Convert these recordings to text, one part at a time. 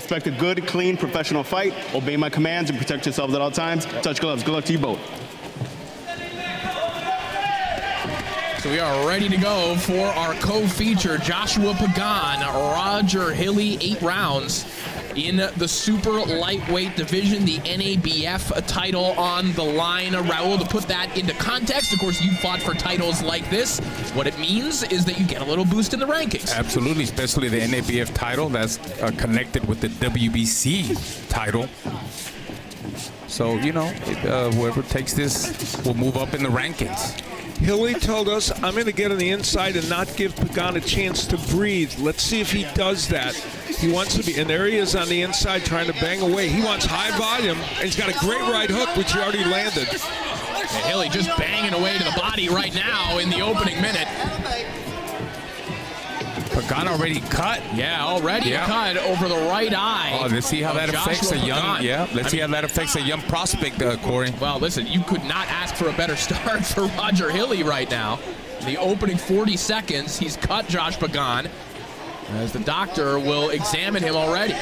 expect a good, clean, professional fight. Obey my commands and protect yourselves at all times. Touch gloves. Good luck to you both. So we are ready to go for our co-feature, Joshua Pagan, Roger Hilly, 8 rounds in the super lightweight division, the NABF title on the line. Raul, to put that into context, of course, you fought for titles like this. What it means is that you get a little boost in the rankings. Absolutely, especially the NABF title that's connected with the WBC title. So, you know, whoever takes this will move up in the rankings. Hilly told us, I'm going to get on the inside and not give Pagan a chance to breathe. Let's see if he does that. He wants to be, and there he is on the inside trying to bang away. He wants high volume, and he's got a great right hook, which he already landed. And Hilly just banging away to the body right now in the opening minute. Pagan already cut. Yeah, already cut over the right eye. Oh, let's see how that affects a young. Yeah, let's see how that affects a young prospect, Corey. Well, listen, you could not ask for a better start for Roger Hilly right now. In the opening 40 seconds, he's cut Josh Pagan, as the doctor will examine him already.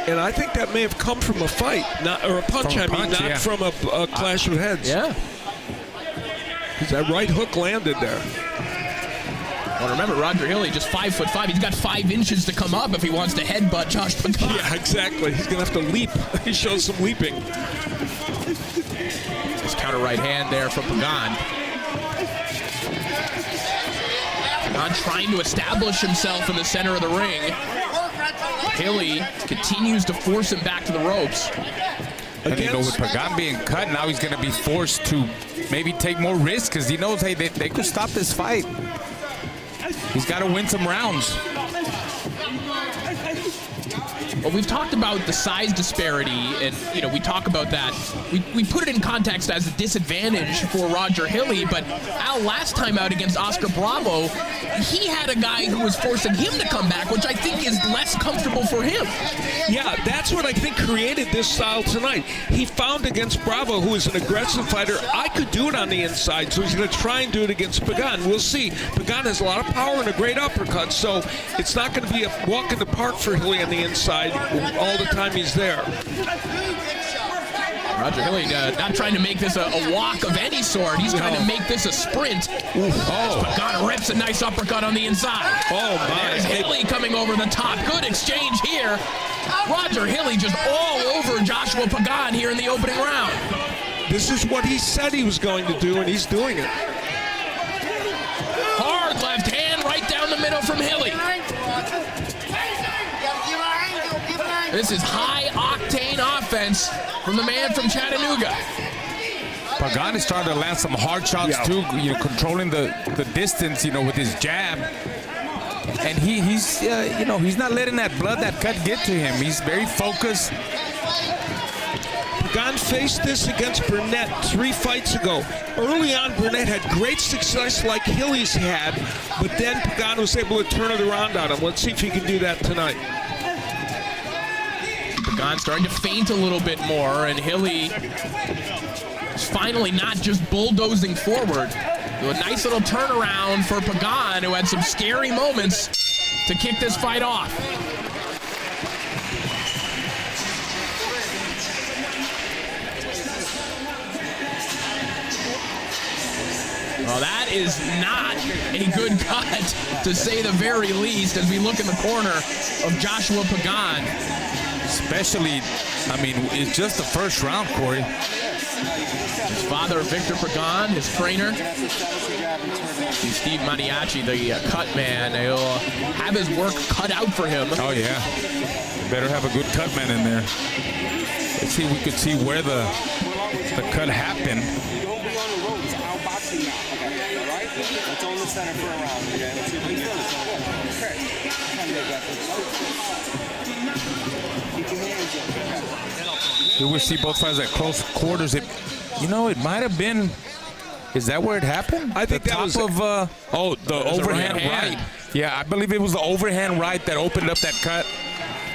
And I think that may have come from a fight, or a punch, not from a clash of heads. Yeah. Because that right hook landed there. Well, remember, Roger Hilly, just 5'5". He's got 5 inches to come up if he wants to headbutt Josh Pagan. Yeah, exactly. He's going to have to leap. He shows some leaping. This counter right hand there from Pagan. Pagan trying to establish himself in the center of the ring. Hilly continues to force him back to the ropes. And you know, with Pagan being cut, now he's going to be forced to maybe take more risks because he knows, hey, they could stop this fight. He's got to win some rounds. Well, we've talked about the size disparity, and, you know, we talk about that. We put it in context as a disadvantage for Roger Hilly, but Al, last time out against Oscar Bravo, he had a guy who was forcing him to come back, which I think is less comfortable for him. Yeah, that's what I think created this style tonight. He found against Bravo, who is an aggressive fighter, I could do it on the inside, so he's going to try and do it against Pagan. We'll see. Pagan has a lot of power and a great uppercut, so it's not going to be a walk in the park for Hilly on the inside all the time he's there. Roger Hilly not trying to make this a walk of any sort. He's trying to make this a sprint. Oh, Pagan rips a nice uppercut on the inside. Oh, my. There's Hilly coming over the top. Good exchange here. Roger Hilly just all over Joshua Pagan here in the opening round. This is what he said he was going to do, and he's doing it. Hard left hand right down the middle from Hilly. This is high-octane offense from the man from Chattanooga. Pagan is starting to land some hard shots too, you know, controlling the distance, you know, with his jab. And he's you know, he's not letting that blood, that cut get to him. He's very focused. Pagan faced this against Burnett 3 fights ago. Early on, Burnett had great success like Hilly's had, but then Pagan was able to turn it around on him. Let's see if he can do that tonight. Pagan starting to feint a little bit more, and Hilly is finally not just bulldozing forward. A nice little turnaround for Pagan, who had some scary moments to kick this fight off. Well, that is not a good cut, to say the very least, as we look in the corner of Joshua Pagan. Especially, I mean, it's just the first round, Corey. His father, Victor Pagan, his trainer, Steve Maniaci, the cut man. He'll have his work cut out for him. Oh, yeah. Better have a good cut man in there. Let's see, we could see where the cut happened. Let's own the center for a round, okay? Let's see if we can get this one. We will see both fights at close quarters. You know, it might have been. Is that where it happened? I think the top of the overhand right. Yeah, I believe it was the overhand right that opened up that cut.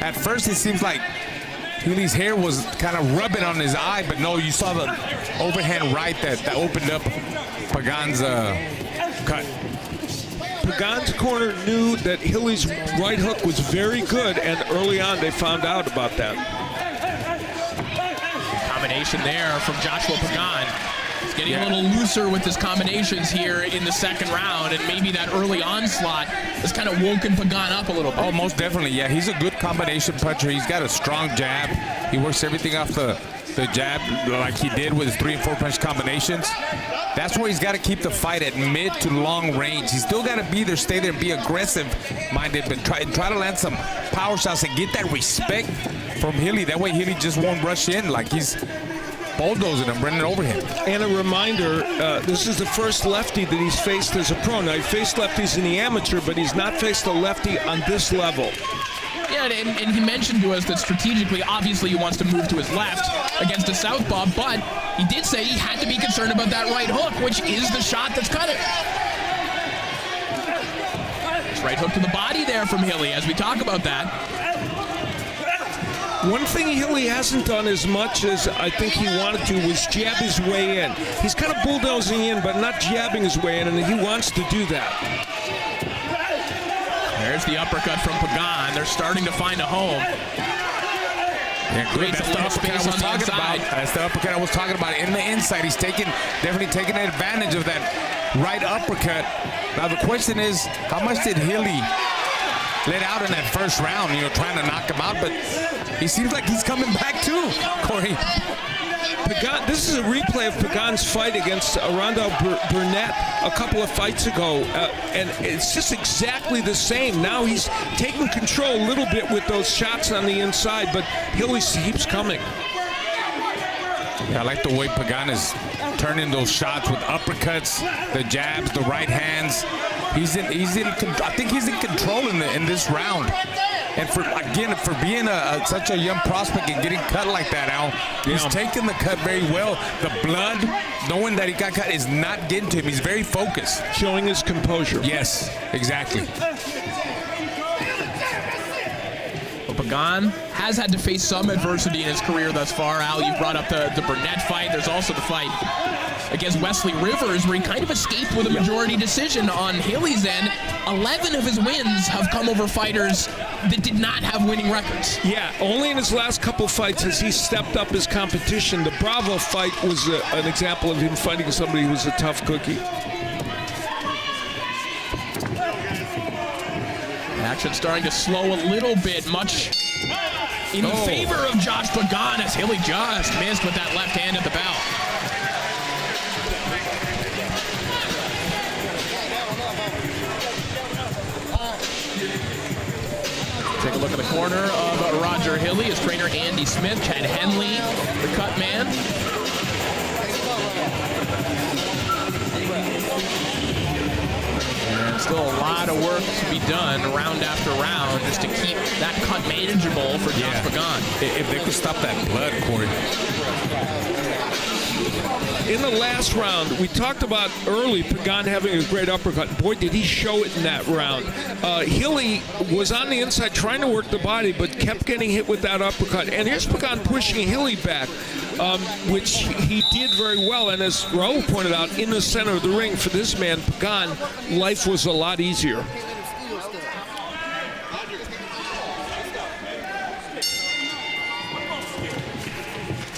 At first, it seems like Hilly's hair was kind of rubbing on his eye, but no, you saw the overhand right that opened up Pagan's cut. Pagan's corner knew that Hilly's right hook was very good, and early on they found out about that. Combination there from Joshua Pagan. He's getting a little looser with his combinations here in the second round, and maybe that early onslaught has kind of woken Pagan up a little bit. Oh, most definitely, yeah. He's a good combination puncher. He's got a strong jab. He works everything off the jab like he did with his 3 and 4 punch combinations. That's where he's got to keep the fight at mid to long range. He's still got to be there, stay there, and be aggressive-minded, but try to land some power shots and get that respect from Hilly. That way Hilly just won't rush in like he's bulldozing him, running over him. And a reminder, this is the first lefty that he's faced as a pro. Now, he faced lefties in the amateur, but he's not faced a lefty on this level. Yeah, and he mentioned to us that strategically, obviously, he wants to move to his left against a southpaw, but he did say he had to be concerned about that right hook, which is the shot that's cut it. Nice right hook to the body there from Hilly as we talk about that. One thing Hilly hasn't done as much as I think he wanted to was jab his way in. He's kind of bulldozing in, but not jabbing his way in, and he wants to do that. There's the uppercut from Pagan. They're starting to find a home. Yeah, great. That's the uppercut I was talking about. That's the uppercut I was talking about. In the inside, he's definitely taking advantage of that right uppercut. Now the question is, how much did Hilly let out in that first round? You know, trying to knock him out, but he seems like he's coming back too, Corey. Pagan, this is a replay of Pagan's fight against Rondell Burnett a couple of fights ago, and it's just exactly the same. Now he's taking control a little bit with those shots on the inside, but Hilly keeps coming. Yeah, I like the way Pagan is turning those shots with uppercuts, the jabs, the right hands. I think he's in control in this round. And for being such a young prospect and getting cut like that, Al, he's taking the cut very well. The blood, knowing that he got cut, is not getting to him. He's very focused. Showing his composure. Yes, exactly. Well, Pagan has had to face some adversity in his career thus far. Al, you brought up the Burnett fight. There's also the fight against Wesley Rivers, where he kind of escaped with a majority decision on Hilly's end. 11 of his wins have come over fighters that did not have winning records. Yeah, only in his last couple fights has he stepped up his competition. The Bravo fight was an example of him fighting somebody who was a tough cookie. Action starting to slow a little bit, much in favor of Josh Pagan, as Hilly just missed with that left hand at the bell. Take a look at the corner of Roger Hilly, his trainer Andy Smith, Chad Henley, the cut man. And still a lot of work to be done round after round just to keep that cut manageable for Josh Pagan. If they could stop that blood, Corey. In the last round, we talked about early Pagan having a great uppercut. Boy, did he show it in that round. Hilly was on the inside trying to work the body, but kept getting hit with that uppercut. And here's Pagan pushing Hilly back, which he did very well. And as Raul pointed out, in the center of the ring for this man, Pagan, life was a lot easier.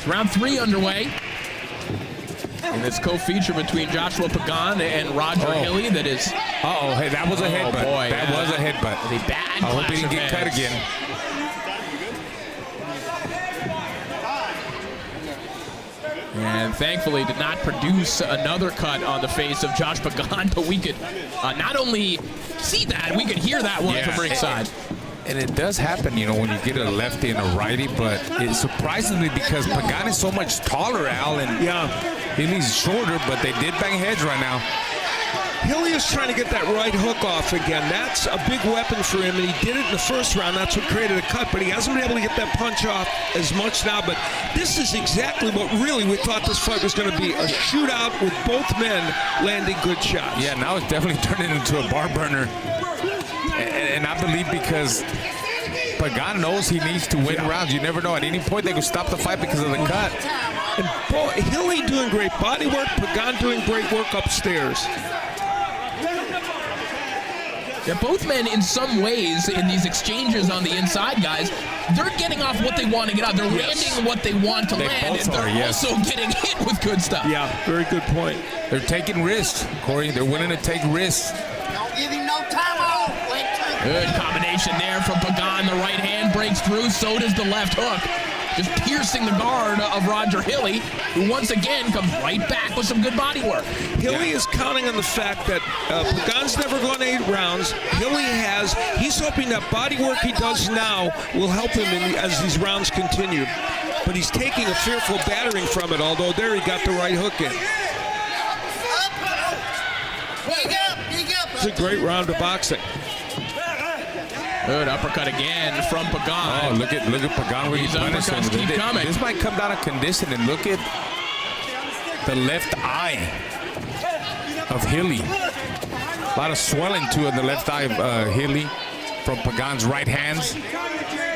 Round 3 underway. And this co-feature between Joshua Pagan and Roger Hilly that is... Hey, that was a headbutt. Boy, that was a headbutt. A bad I hope he didn't get cut again. And thankfully did not produce another cut on the face of Josh Pagan, but we could not only see that, we could hear that one from ringside. And it does happen, you know, when you get a lefty and a righty, but it surprises me because Pagan is so much taller, Al, and Hilly's shorter, but they did bang heads right now. Hilly is trying to get that right hook off again. That's a big weapon for him, and he did it in the first round. That's what created a cut, but he hasn't been able to get that punch off as much now. But this is exactly what really we thought this fight was going to be, a shootout with both men landing good shots. Yeah, now it's definitely turning into a bar burner. And I believe because Pagan knows he needs to win rounds. You never know. At any point, they could stop the fight because of the cut. And Hilly doing great body work, Pagan doing great work upstairs. Yeah, both men, in some ways, in these exchanges on the inside, guys, they're getting off what they want to get out. They're landing what they want to land, and they're also getting hit with good stuff. Yeah, very good point. They're taking risks, Corey. They're willing to take risks. Don't give him no time off. Good combination there from Pagan. The right hand breaks through, so does the left hook. Just piercing the guard of Roger Hilly, who once again comes right back with some good body work. Hilly is counting on the fact that Pagan's never gone 8 rounds. Hilly has. He's hoping that body work he does now will help him as these rounds continue. But he's taking a fearful battering from it, although there he got the right hook in. It's a great round of boxing. Good uppercut again from Pagan. Oh, look at Pagan where he's uppercuts keep coming. This might come down to conditioning. Look at the left eye of Hilly. A lot of swelling too in the left eye of Hilly from Pagan's right hands.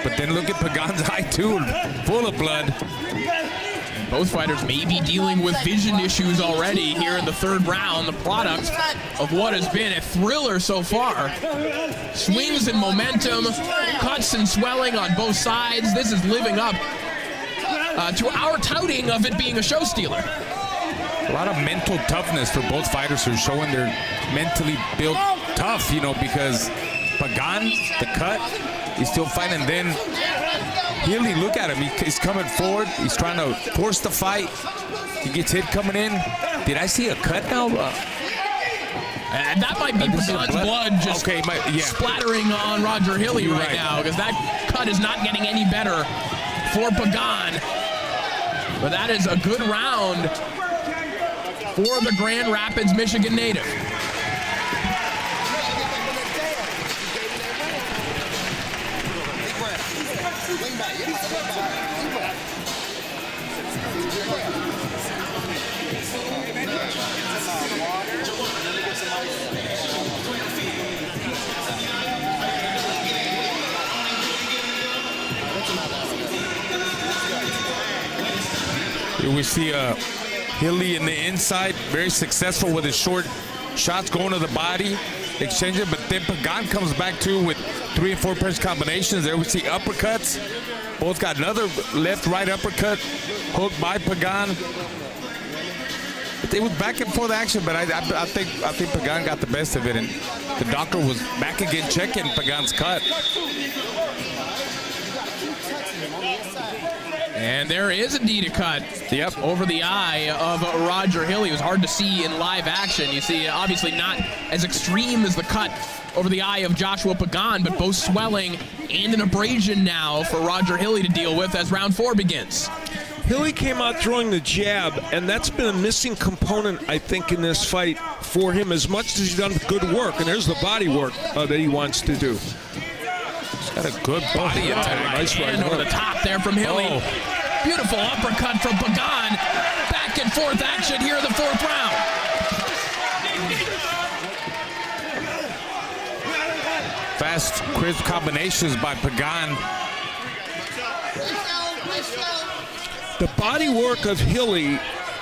But then look at Pagan's eye too, full of blood. Both fighters may be dealing with vision issues already here in the 3rd round, the product of what has been a thriller so far. Swings and momentum, cuts and swelling on both sides. This is living up to our touting of it being a show stealer. A lot of mental toughness for both fighters who are showing they're mentally built tough, you know, because Pagan, the cut, he's still fighting. Then Hilly, look at him. He's coming forward. He's trying to force the fight. He gets hit coming in. Did I see a cut now? And that might be Pagan's blood just splattering on Roger Hilly right now, because that cut is not getting any better for Pagan. But that is a good round for the Grand Rapids, Michigan native. Here we see Hilly in the inside, very successful with his short shots going to the body, exchanging, but then Pagan comes back too with 3 and 4 punch combinations. There we see uppercuts. Both got another left-right uppercut hooked by Pagan. It was back and forth action, but I think Pagan got the best of it, and the doctor was back again checking Pagan's cut. And there is indeed a cut over the eye of Roger Hilly. It was hard to see in live action. You see, obviously not as extreme as the cut over the eye of Joshua Pagan, but both swelling and an abrasion now for Roger Hilly to deal with as round 4 begins. Hilly came out throwing the jab, and that's been a missing component, I think, in this fight for him, as much as he's done good work. And there's the body work that he wants to do. He's got a good body attack. Nice right over the top there from Hilly. Oh. Beautiful uppercut from Pagan. Back and forth action here in the 4th round. Fast, crisp combinations by Pagan. The body work of Hilly,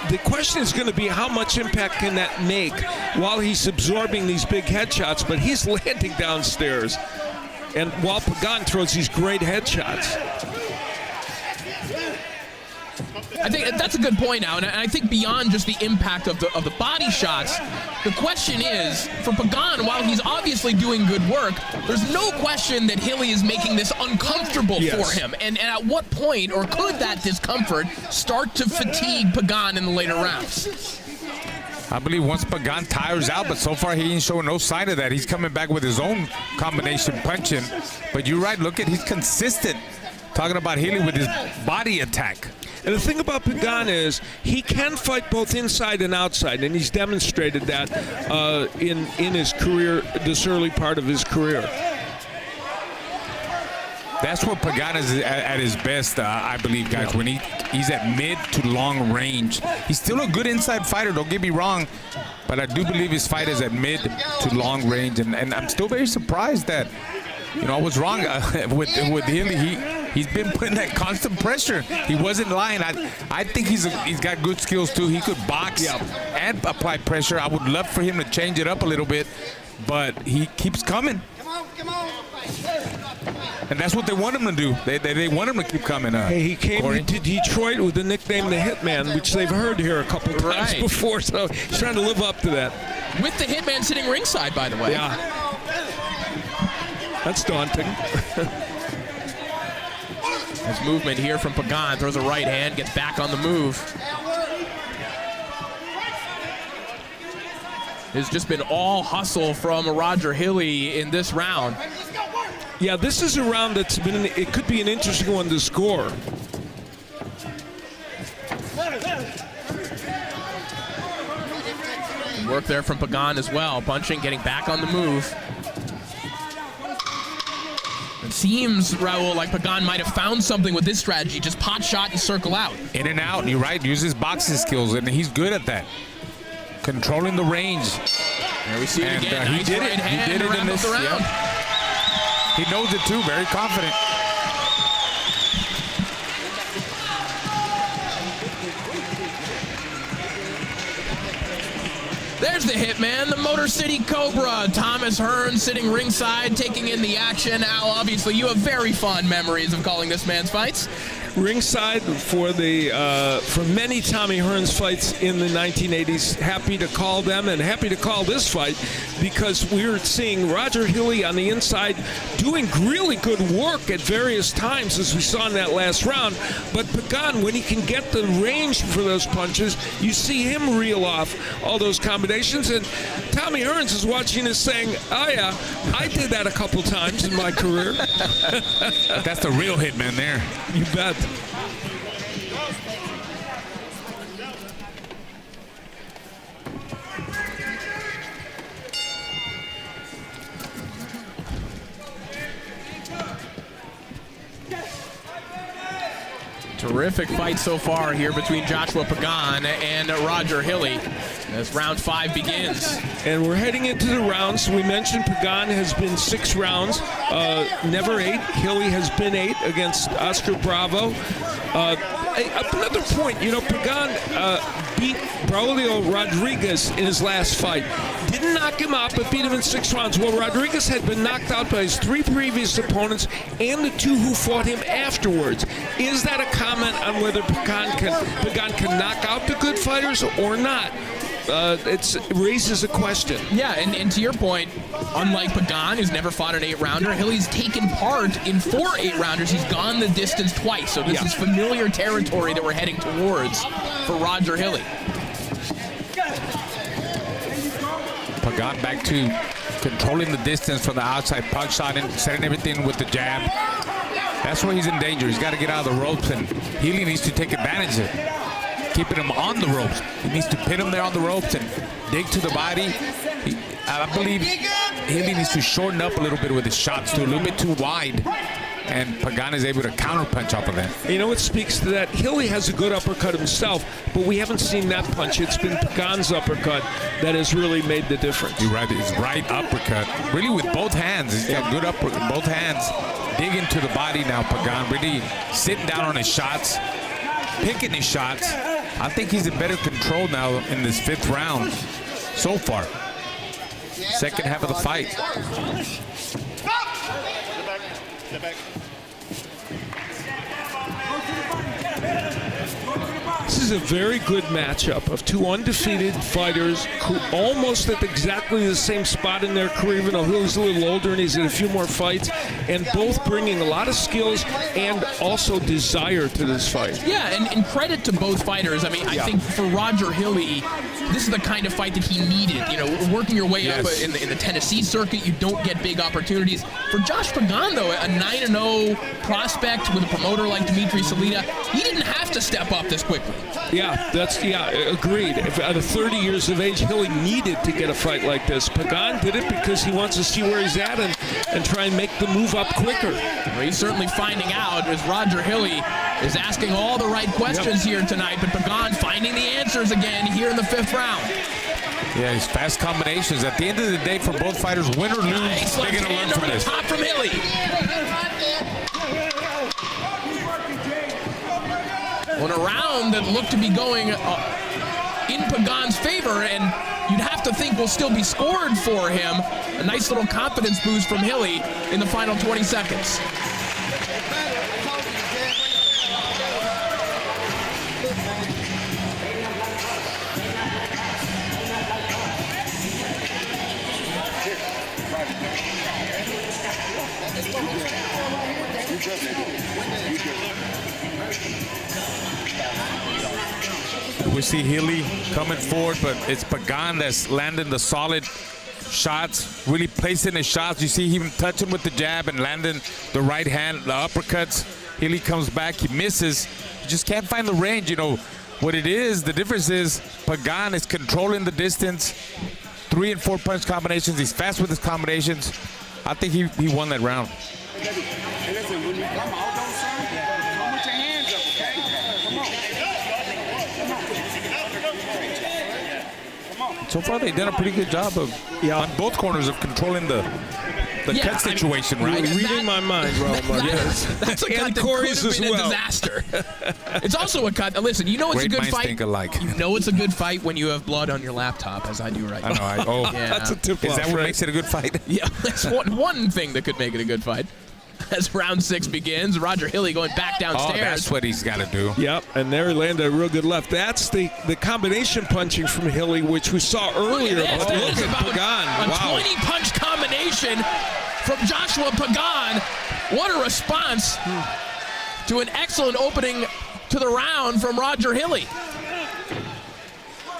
the question is going to be how much impact can that make while he's absorbing these big headshots, but he's landing downstairs. And while Pagan throws these great headshots. I think that's a good point now, and I think beyond just the impact of the body shots, the question is, for Pagan, while he's obviously doing good work, there's no question that Hilly is making this uncomfortable for him. And at what point, or could that discomfort start to fatigue Pagan in the later rounds? I believe once Pagan tires out, but so far he ain't showing no sign of that. He's coming back with his own combination punching. But you're right, look at, he's consistent. Talking about Hilly with his body attack. And the thing about Pagan is he can fight both inside and outside, and he's demonstrated that in his career, this early part of his career. That's where Pagan is at his best, I believe, guys, when he's at mid to long range. He's still a good inside fighter, don't get me wrong, but I do believe his fight is at mid to long range, and I'm still very surprised that, you know, I was wrong with Hilly. He's been putting that constant pressure. He wasn't lying. I think he's got good skills too. He could box and apply pressure. I would love for him to change it up a little bit. but he keeps coming. Come on. And that's what they want him to do. They want him to keep coming. Hey, he came Corey. to Detroit with the nickname the Hitman, which they've heard here a couple times Right. before, so he's trying to live up to that. With the Hitman sitting ringside, by the way. Yeah. That's daunting. Nice movement here from Pagan. Throws a right hand, gets back on the move. It's just been all hustle from Roger Hilly in this round. Yeah, this is a round that's been, it could be an interesting one to score. Work there from Pagan as well. Punching, getting back on the move. It seems, Raul, like Pagan might have found something with this strategy. Just pot shot and circle out. In and out, you're right. Uses boxing skills, and he's good at that. Controlling the range. There we see it And again. he Nice did right it. hand He did to it wrap in up this. the round. He knows it too. Very confident. There's the Hitman, the Motor City Cobra. Thomas Hearn sitting ringside, taking in the action. Al, obviously, you have very fond memories of calling this man's fights. Ringside for many Tommy Hearns fights in the 1980s. Happy to call them and happy to call this fight because we're seeing Roger Hilly on the inside doing really good work at various times as we saw in that last round. But Pagan, when he can get the range for those punches, you see him reel off all those combinations. And Tommy Hearns is watching this saying, oh yeah, I did that a couple times in my career. That's the real Hitman there. You bet. Terrific fight so far here between Joshua Pagan and Roger Hilly as round 5 begins. And we're heading into the rounds. We mentioned Pagan has been 6 rounds, never 8. Hilly has been 8 against Oscar Bravo. Another point, Pagan beat Braulio Rodriguez in his last fight. Didn't knock him out, but beat him in 6 rounds. Well, Rodriguez had been knocked out by his 3 previous opponents and the 2 who fought him afterwards. Is that a comment on whether Pagan can knock out the good fighters or not? It raises a question. Yeah, and to your point, unlike Pagan, who's never fought an 8-rounder, Hilly's taken part in 4 8-rounders. He's gone the distance twice, so this is familiar territory that we're heading towards for Roger Hilly. Pagan back to controlling the distance from the outside, punch shot and setting everything with the jab. That's where he's in danger. He's got to get out of the ropes, and Hilly needs to take advantage of it. Keeping him on the ropes. He needs to pin him there on the ropes and dig to the body. I believe Hilly needs to shorten up a little bit with his shots, too, a little bit too wide. And Pagan is able to counter-punch off of that. You know what speaks to that? Hilly has a good uppercut himself, but we haven't seen that punch. It's been Pagan's uppercut that has really made the difference. You're right. His right uppercut, really with both hands. He's got good uppercut, both hands. Digging to the body now, Pagan. Really sitting down on his shots, picking his shots. I think he's in better control now in this 5th round so far. Second half of the fight. Step back. This is a very good matchup of 2 undefeated fighters who almost at exactly the same spot in their career, even though Hilly's a little older and he's in a few more fights, and both bringing a lot of skills and also desire to this fight. Yeah, and credit to both fighters. I mean, I think for Roger Hilly, this is the kind of fight that he needed. Working your way up in the Tennessee circuit, you don't get big opportunities. For Josh Pagan, though, a 9-0 prospect with a promoter like Dimitri Salita, he didn't have to step up this quickly. Agreed. If at 30 years of age, Hilly needed to get a fight like this. Pagan did it because he wants to see where he's at and try and make the move up quicker. Well, he's certainly finding out as Roger Hilly is asking all the right questions here tonight, but Pagan finding the answers again here in the 5th round. Yeah, his fast combinations. At the end of the day, for both fighters, win or lose, Nice they're left going to learn hand from over the this. top from Hilly. On a round that looked to be going in Pagan's favor, and you'd have to to think will still be scored for him. A nice little confidence boost from Hilly in the final 20 seconds. We see Hilly coming forward, but it's Pagan that's landing the solid shots, really placing his shots. You see him touching with the jab and landing the right hand, the uppercuts. Hilly comes back, he misses. You just can't find the range. You know what it is, the difference is Pagan is controlling the distance, 3 and 4 punch combinations. He's fast with his combinations. I think he won that round. Hey, listen, when you come out, don't serve. Come with your hands up, okay? Come on. So far, they've done a pretty good job of on both corners of controlling the cut situation, right? You're reading my mind, Roma. Yes. That's a cut And that Corey's could have as been well. a disaster. It's also a cut. Listen, you know it's Great a good minds fight. think alike. You know it's a good fight when you have blood on your laptop, as I do right now. I know. Yeah. That's a tip Is off, that what right? makes it a good fight? Yeah, that's one thing that could make it a good fight. As round 6 begins, Roger Hilly going back downstairs. Oh, that's what he's got to do. Yep, and there he landed a real good left. That's the combination punching from Hilly, which we saw earlier. Look at But this. look That is at about Pagan. a Wow. 20-punch combination from Joshua Pagan. What a response to an excellent opening to the round from Roger Hilly.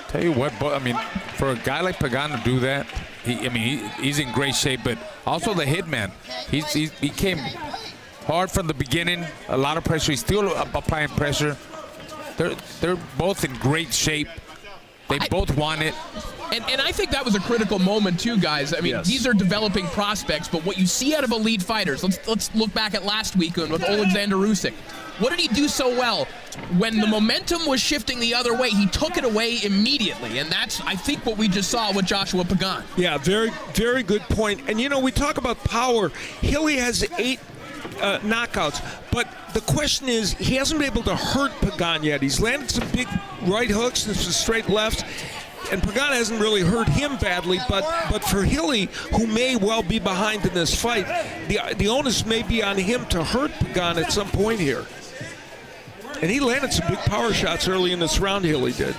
Tell you what, I mean, for a guy like Pagan to do that, he's in great shape, but also the hitman. He came hard from the beginning, a lot of pressure. He's still applying pressure. They're both in great shape. They both want it. And I think that was a critical moment too, guys. I mean, Yes. these are developing prospects, but what you see out of elite fighters, let's look back at last weekend with Alexander Usyk. What did he do so well? When the momentum was shifting the other way, he took it away immediately, and that's, I think, what we just saw with Joshua Pagan. Yeah, very, very good point. And, you know, we talk about power. Hilly has 8 knockouts, but the question is, he hasn't been able to hurt Pagan yet. He's landed some big right hooks and some straight lefts, and Pagan hasn't really hurt him badly, but for Hilly, who may well be behind in this fight, the onus may be on him to hurt Pagan at some point here. And he landed some big power shots early in this round, Hilly did.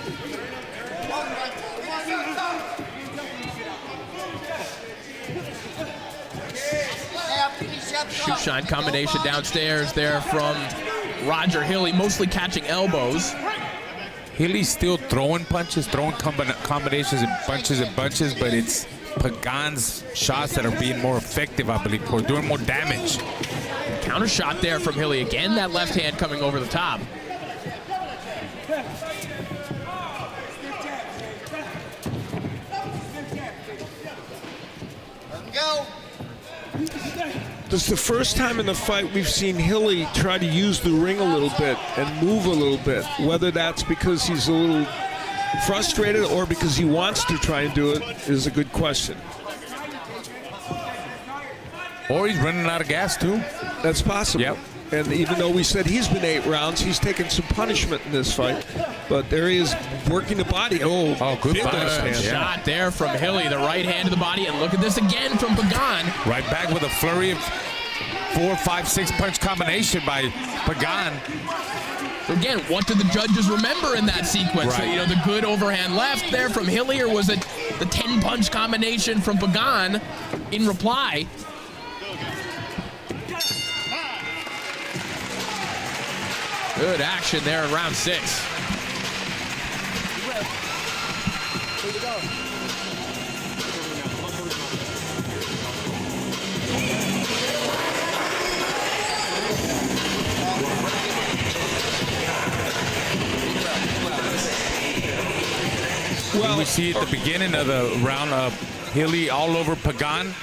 Shoot shine combination downstairs there from Roger Hilly, mostly catching elbows. Hilly's still throwing punches, throwing combinations and bunches, but it's Pagan's shots that are being more effective, I believe, or doing more damage. Counter shot there from Hilly. Again, that left hand coming over the top. Go. This is the first time in the fight we've seen Hilly try to use the ring a little bit and move a little bit. Whether that's because he's a little frustrated or because he wants to try and do it is a good question. Or he's running out of gas, too. That's possible. Yep. And even though we said he's been 8 rounds, he's taken some punishment in this fight. But there he is working the body. Oh, good big body. left hand. Shot there from Hilly, the right hand to the body, and look at this again from Pagan. Right back with a flurry of 4, 5, 6 punch combination by Pagan. So again, what did the judges remember in that sequence? Right. You know, the good overhand left there from Hilly, or was it the 10-punch combination from Pagan in reply? Good action there in round 6. Well, We see at the beginning of the round of Hilly all over Pagan.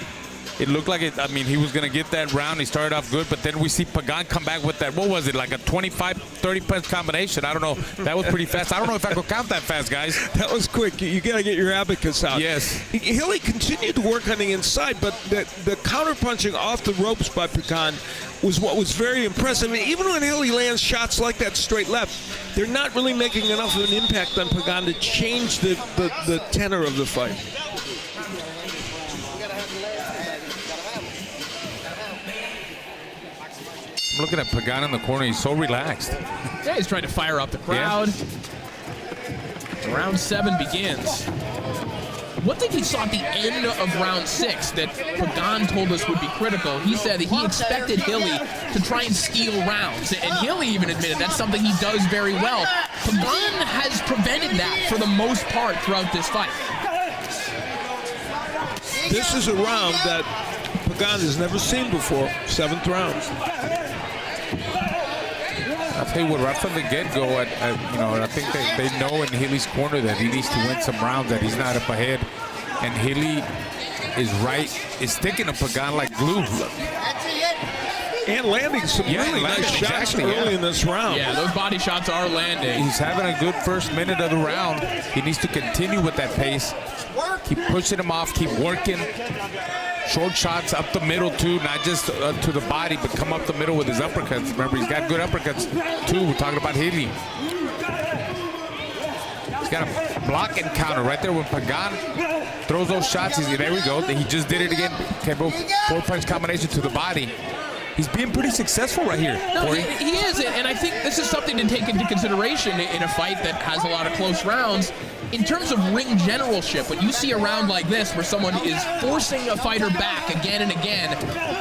it looked like it. I mean, he was going to get that round. He started off good, but then we see Pagan come back with that. What was it, like a 25-30 punch combination? I don't know. That was pretty fast. I don't know if I could count that fast, guys. That was quick. You got to get your abacus out. Yes. Hilly continued to work on the inside, but the counter-punching off the ropes by Pagan was what was very impressive. I mean, even when Hilly lands shots like that straight left, they're not really making enough of an impact on Pagan to change the tenor of the fight. I'm looking at Pagan in the corner. He's so relaxed. Yeah, he's trying to fire up the crowd. Yeah. Round 7 begins. One thing he saw at the end of round 6 that Pagan told us would be critical, he said that he expected Hilly to try and steal rounds. And Hilly even admitted that's something he does very well. Pagan has prevented that for the most part throughout this fight. This is a round that Pagan has never seen before, 7th round. I'll tell you what, right from the get-go, I think they know in Hilly's corner that he needs to win some rounds, that he's not up ahead. And Hilly is sticking to Pagan like glue. And landing some really nice shots early in this round. Yeah, those body shots are landing. He's having a good first minute of the round. He needs to continue with that pace. Keep pushing him off, keep working. Short shots up the middle, too, not just to the body, but come up the middle with his uppercuts. Remember, he's got good uppercuts, too. We're talking about Hilly. He's got a block and counter right there when Pagan throws those shots. There we go. He just did it again. Okay, 4-punch combination to the body. He's being pretty successful right here. No, he is, and I think this is something to take into consideration in a fight that has a lot of close rounds. In terms of ring generalship, when you see a round like this where someone is forcing a fighter back again and again,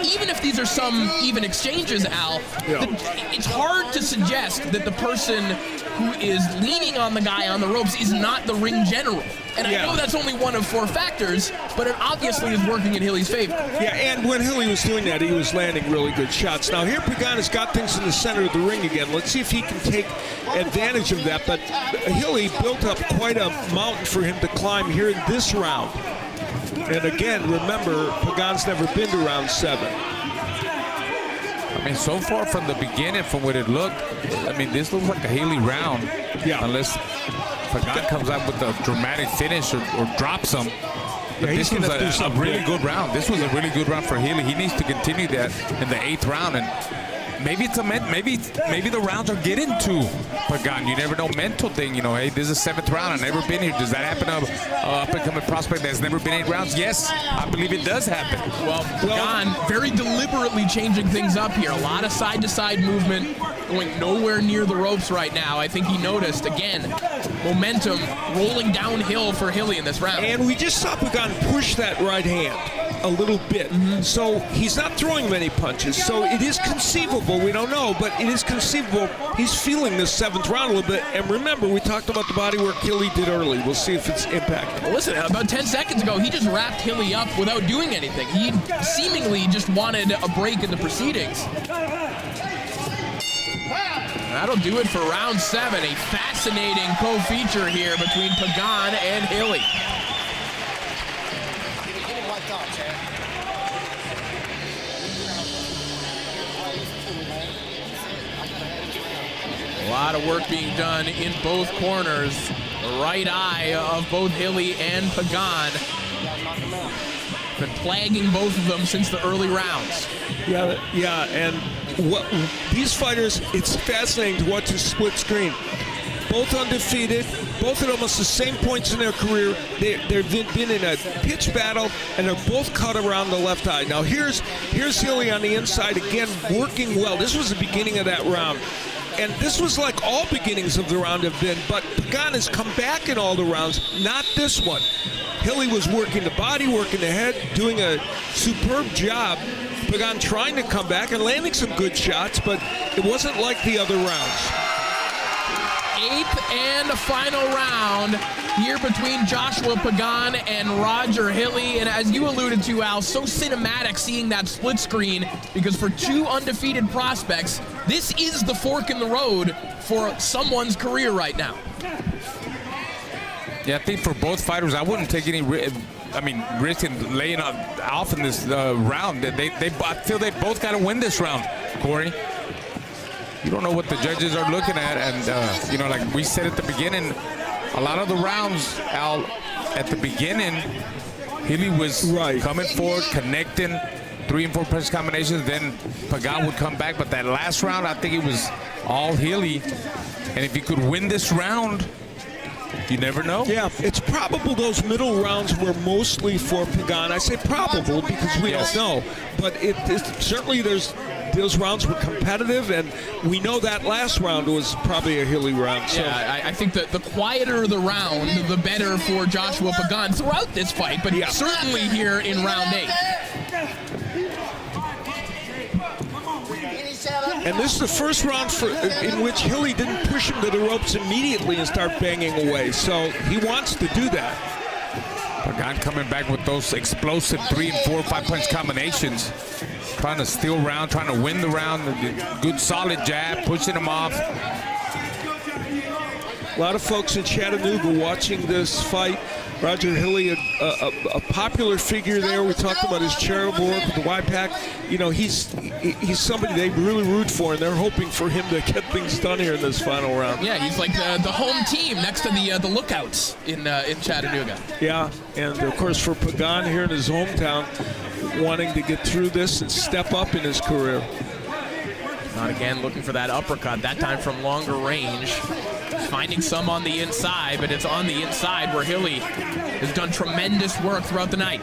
even if these are some even exchanges, Al, it's hard to suggest that the person who is leaning on the guy on the ropes is not the ring general. And I know that's only one of 4 factors, but it obviously is working in Hilly's favor. Yeah, and when Hilly was doing that, he was landing really good shots. Now here Pagan has got things in the center of the ring again. Let's see if he can take advantage of that. But Hilly built up quite a mountain for him to climb here in this round. And again, remember, Pagan's never been to round 7. I mean, so far from the beginning, from what it looked, I mean, this looks like a Hilly round. Yeah. Unless Pagan comes out with a dramatic finish or drops him. But this was a really good round. This was a really good round for Hilly. He needs to continue that in the 8th round. And maybe it's maybe the rounds are getting to Pagan. You never know, mental thing. You know, hey, this is the 7th round. I've never been here. Does that happen to an up-and-coming prospect that's never been 8 rounds? Yes, I believe it does happen. Well, Pagan very deliberately changing things up here. A lot of side-to-side movement, going nowhere near the ropes right now. I think he noticed, again, momentum rolling downhill for Hilly in this round. And we just saw Pagan push that right hand a little bit. So he's not throwing many punches. So it is conceivable, we don't know, but it is conceivable he's feeling this 7th round a little bit. And remember, we talked about the body work Hilly did early. We'll see if it's impacted. Well, listen, about 10 seconds ago, he just wrapped Hilly up without doing anything. He seemingly just wanted a break in the proceedings. That'll do it for round 7. A fascinating co-feature here between Pagan and Hilly. A lot of work being done in both corners. The right eye of both Hilly and Pagan. Been plaguing both of them since the early rounds. Yeah, and these fighters, it's fascinating to watch this split screen. Both undefeated, both at almost the same points in their career. They've been in a pitched battle, and they're both cut around the left eye. Now here's Hilly on the inside again, working well. This was the beginning of that round. And this was like all beginnings of the round have been, but Pagan has come back in all the rounds, not this one. Hilly was working the body, working the head, doing a superb job. Pagan trying to come back and landing some good shots, but it wasn't like the other rounds. 8th and final round here between Joshua Pagan and Roger Hilly. And as you alluded to, Al, so cinematic seeing that split screen, because for 2 undefeated prospects, this is the fork in the road for someone's career right now. Yeah, I think for both fighters, I wouldn't take any I mean, risking laying off in this round. I feel they both got to win this round, Corey. You don't know what the judges are looking at, and you know, like we said at the beginning, a lot of the rounds, Al, at the beginning, Hilly was coming forward, connecting 3 and 4 punch combinations. Then Pagan would come back, but that last round, I think it was all Hilly. And if he could win this round, you never know. Yeah, it's probable those middle rounds were mostly for Pagan. I say probable because we don't know, but certainly those rounds were competitive, and we know that last round was probably a Hilly round. So. Yeah, I think that the quieter the round, the better for Joshua Pagan throughout this fight, but certainly here in round 8. And this is the first round in which Hilly didn't push him to the ropes immediately and start banging away. So he wants to do that. Pagan coming back with those explosive 3 and 4, 5 punch combinations. Trying to steal round, trying to win the round. Good solid jab, pushing him off. A lot of folks in Chattanooga watching this fight. Roger Hilly, a popular figure there. We talked about his charitable work with the Y-Pack. You know, he's somebody they really root for, and they're hoping for him to get things done here in this final round. Yeah, he's like the home team next to the Lookouts in Chattanooga. Yeah, and of course for Pagan here in his hometown, wanting to get through this and step up in his career. Not again looking for that uppercut, that time from longer range. Finding some on the inside, but it's on the inside where Hilly has done tremendous work throughout the night.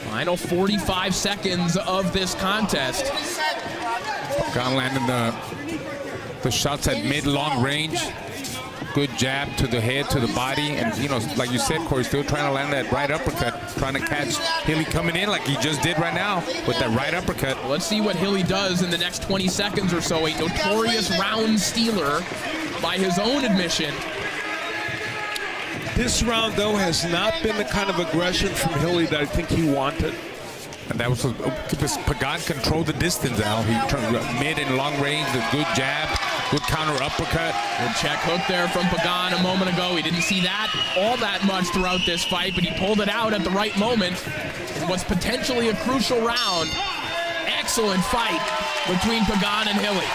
Final 45 seconds of this contest. Pagan landing the shots at mid-long range. Good jab to the head, to the body, and you know, like you said, Corey, still trying to land that right uppercut, trying to catch Hilly coming in like he just did right now with that right uppercut. Well, let's see what Hilly does in the next 20 seconds or so. A notorious round stealer by his own admission. This round, though, has not been the kind of aggression from Hilly that I think he wanted. And that was because Pagan controlled the distance, Al. He turned mid and long range, a good jab, good counter uppercut. Good check hook there from Pagan a moment ago. He didn't see that all that much throughout this fight, but he pulled it out at the right moment in what's potentially a crucial round. Excellent fight between Pagan and Hilly.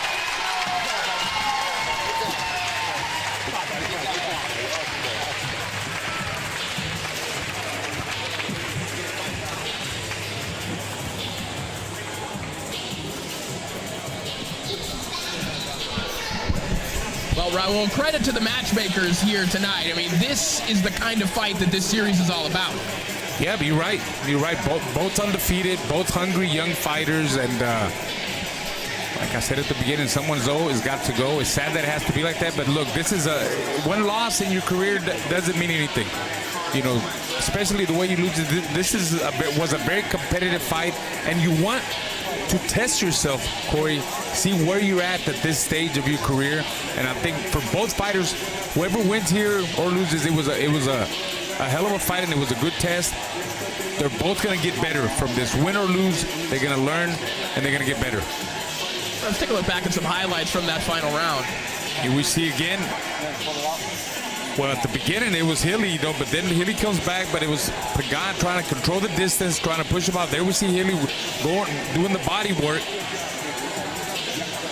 Well, Raul, credit to the matchmakers here tonight. I mean, this is the kind of fight that this series is all about. Yeah, but you're right. You're right. Both undefeated, both hungry young fighters, and like I said at the beginning, someone's always got to go. It's sad that it has to be like that, but look, this is one loss in your career doesn't mean anything. You know, especially the way you lose. This was a very competitive fight, and you want to test yourself, Corey, see where you're at this stage of your career. And I think for both fighters, whoever wins here or loses, it was a hell of a fight, and it was a good test. They're both going to get better from this. Win or lose, they're going to learn, and they're going to get better. Let's take a look back at some highlights from that final round. Here we see again. Well, at the beginning, it was Hilly, you know, but then Hilly comes back, but it was Pagan trying to control the distance, trying to push him out. There we see Hilly doing the body work.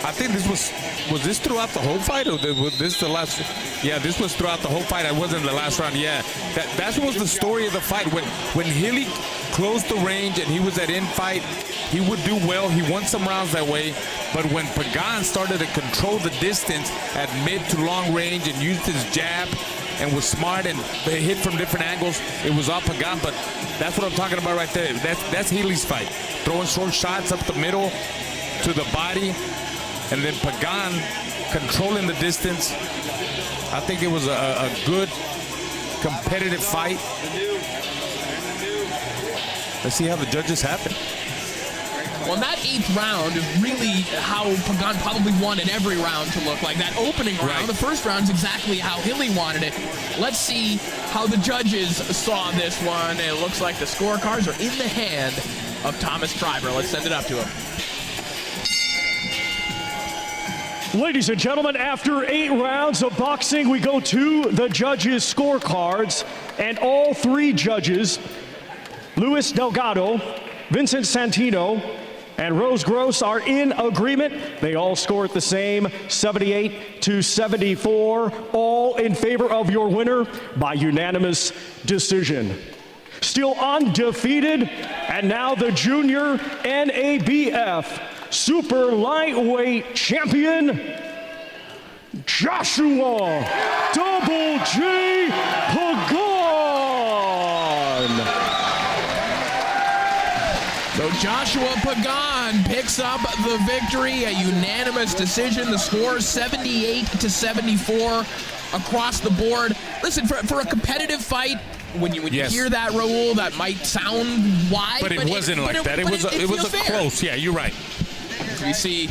I think this was this throughout the whole fight, or was this the last? Yeah, this was throughout the whole fight. It wasn't the last round. Yeah, that was the story of the fight. When Hilly closed the range and he was at end fight, he would do well. He won some rounds that way. But when Pagan started to control the distance at mid to long range and used his jab and was smart and hit from different angles, it was all Pagan. But that's what I'm talking about right there. That's Hilly's fight. Throwing short shots up the middle to the body, and then Pagan controlling the distance. I think it was a good competitive fight. Let's see how the judges have it. Well, that 8th round is really how Pagan probably wanted every round to look like. That opening round, Right. The first round's exactly how Hilly wanted it. Let's see how the judges saw this one. It looks like the scorecards are in the hand of Thomas Treiber. Let's send it up to him. Ladies and gentlemen, after 8 rounds of boxing, we go to the judges' scorecards, and all 3 judges, Luis Delgado, Vincent Santino, and Rose Gross, are in agreement. They all scored the same, 78-74, all in favor of your winner by unanimous decision. Still undefeated, and now the junior NABF super lightweight champion, Joshua Double J Pagan. So Joshua Pagan picks up the victory, a unanimous decision. The score 78-74 across the board. Listen, for a competitive fight, when you hear that, Raul, that might sound wide, but it wasn't like that. It was a fair. close. Yeah, you're right. We see